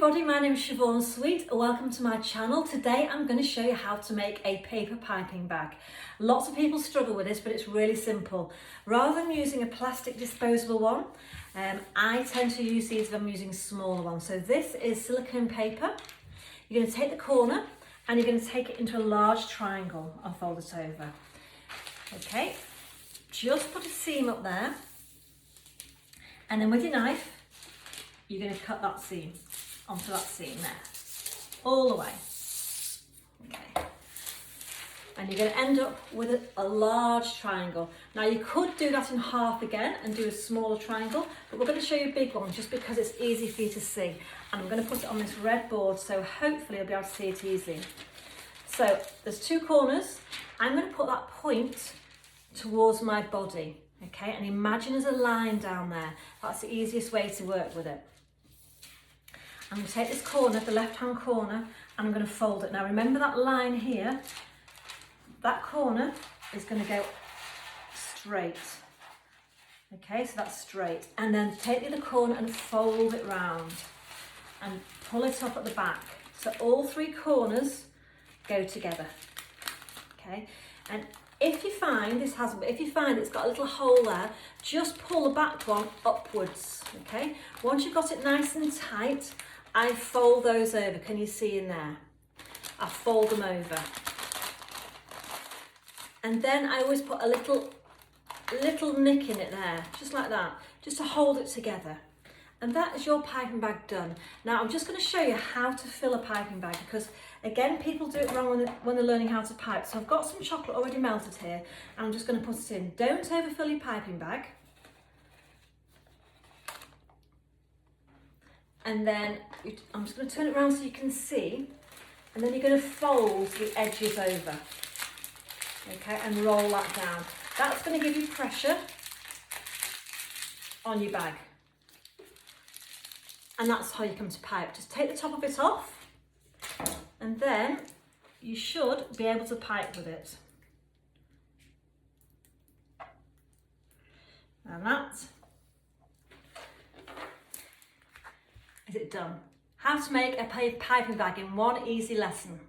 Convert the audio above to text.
everybody, my name is Siobhan Sweet. Welcome to my channel. Today I'm going to show you how to make a paper piping bag. Lots of people struggle with this, but it's really simple. Rather than using a plastic disposable one, I tend to use these if I'm using smaller ones. So this is silicone paper. You're going to take the corner and you're going to take it into a large triangle and fold it over. Okay, just put a seam up there, and then with your knife you're going to cut that seam onto that seam there, all the way. Okay. And you're going to end up with a large triangle. Now you could do that in half again and do a smaller triangle, but we're going to show you a big one just because it's easy for you to see. And I'm going to put it on this red board, so hopefully you'll be able to see it easily. So there's two corners. I'm going to put that point towards my body, okay? And imagine there's a line down there. That's the easiest way to work with it. I'm going to take this corner, the left-hand corner, and I'm going to fold it. Now remember that line here, that corner is going to go straight. Okay, so that's straight. And then take the other corner and fold it round and pull it up at the back. So all three corners go together. Okay, and if you find it's got a little hole there, just pull the back one upwards. Okay, once you've got it nice and tight, I fold those over. Can you see in there? I fold them over. And then I always put a little nick in it there, just like that, just to hold it together. And that is your piping bag done. Now I'm just going to show you how to fill a piping bag, because again, people do it wrong when they're learning how to pipe. So I've got some chocolate already melted here, and I'm just going to put it in. Don't overfill your piping bag. And then I'm just going to turn it around so you can see, and then you're going to fold the edges over, okay, and roll that down. That's going to give you pressure on your bag, and that's how you come to pipe. Just take the top of it off, and then you should be able to pipe with it. And that is it done. How to make a piping bag in one easy lesson.